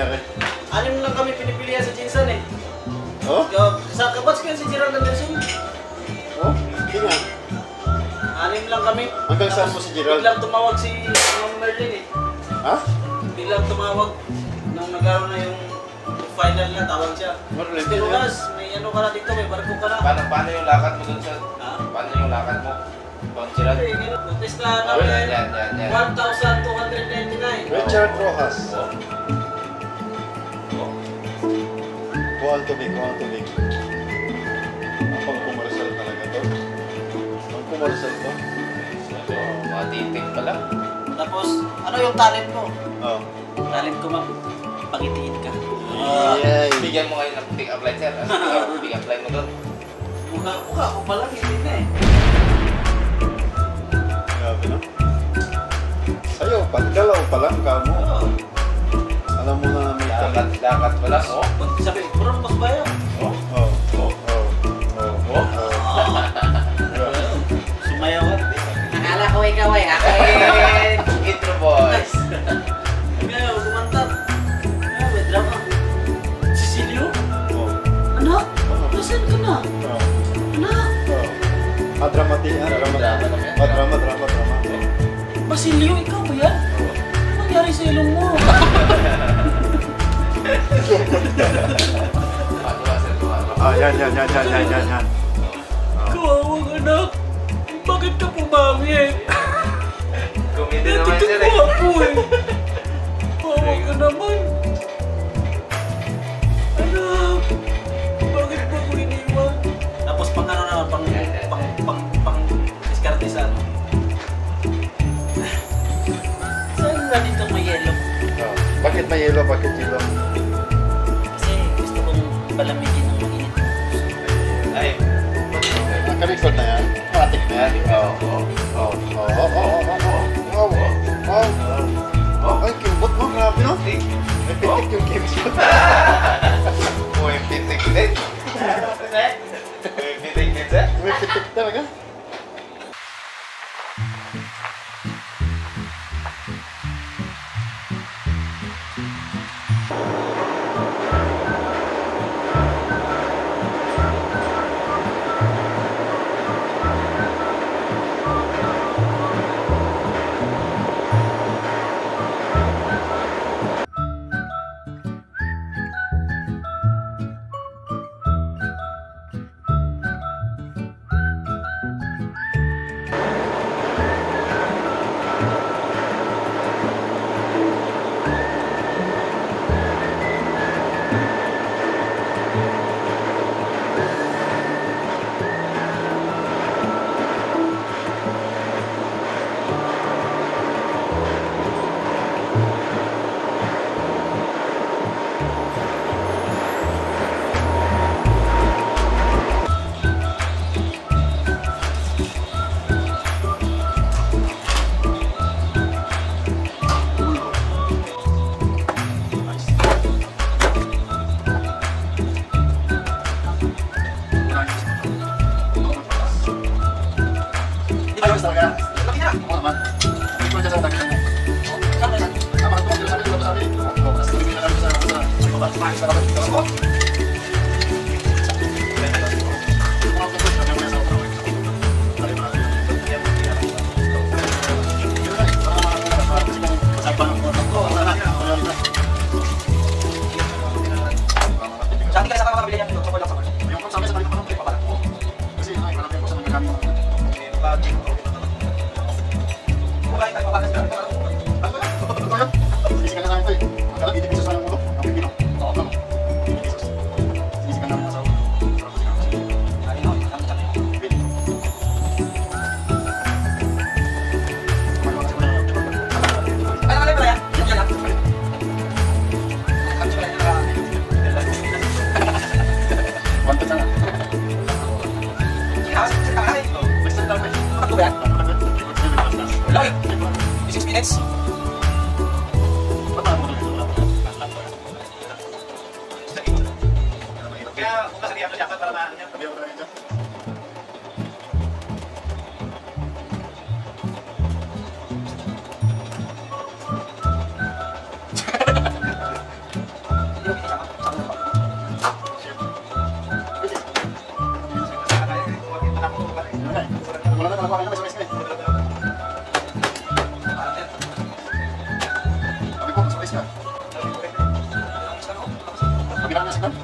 nangyari? Anim lang kami pinipilihan sa Jinsan eh. Oh? Sa kabats ko yan si Gerald Anderson. Oh? Hindi nga. Anim lang kami. Hanggang saan mo si Gerald? Biglang tumawag si Ma'am Merlin eh. Ha? Biglang tumawag nung nagkaroon na yung final na tawag siya. Merlin? Lucas, may ano ka na dito, may barko ka na. Paano yung lakad mo dun sa... Ha? Paano yung lakad mo? Bang Gerald? Eh, ganun. Notice na namin. Yan. 1,299. Richard Rojas. Oh. Kuha ang tubig. Ang pang-commercial talaga to. Pang-commercial to. Matitig pala. Tapos, ano yung talent mo? Oh. Talent ko, ma'am. Pagitiin ka. Yay! Bigyan mo ngayon ng pick-up line, sir. Ano pick-up line mo doon? Mukha ko pala, hindi na eh. Grabe no? Sa'yo, pagdalaw pa lang ka mo. Oo. Alam mo na may talent. Dakat pala. Oh. Sabi, puro mas bayo. Oh. Sumayaw ka. Akala ko ikaw ay akin. Intro boys. Ngayon, kumantar. Ngayon, may drama. Cecilio? Oh. Anak? Nasaan ka na? Oh. Anak? Oh. Drama. Basilio, ikaw ba yan? Ano nangyari sa ilong mo? Yan. Kawawang anak. Bakit ka pumangit? Kumindi naman Dito sir ko eh. ako eh. Kawawang ka naman. Anak, bakit ba ko iniwan? Tapos pang ano naman, pang diskarte sa ano. Saan nga dito may yelo? Oh. Bakit may yelo? Kasi gusto kong palamigin ng mainit. Ay. Naka-record na yan? Matik na yan? Ay, kimbot mo. Grabe no? May pitik yung kimbot. May pitik din. May pitik din sir. May pitik talaga. Minsan,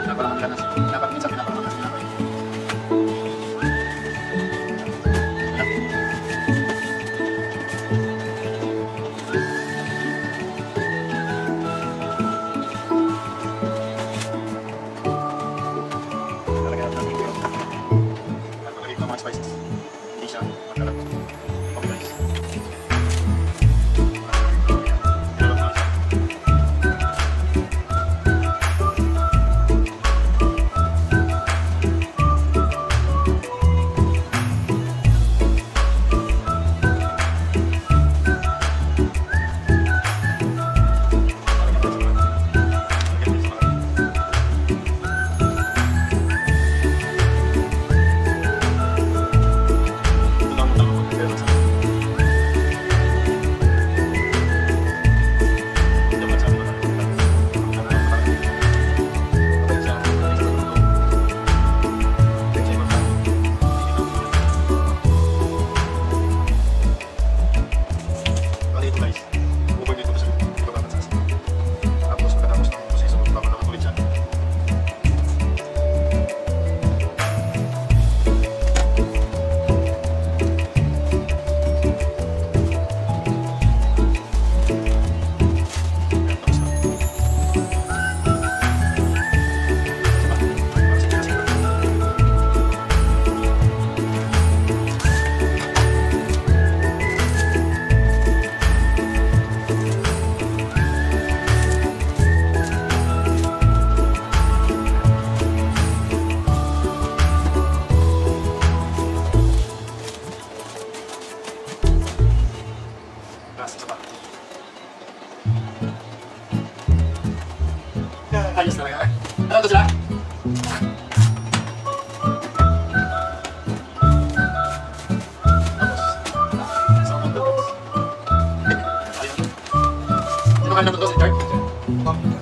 pinapamangganas, minsan, pinapamangganas. ayos talaga. Ano to sila? Tapos, sa mga tapos. Ayun. Sino kayo naman to si Chart?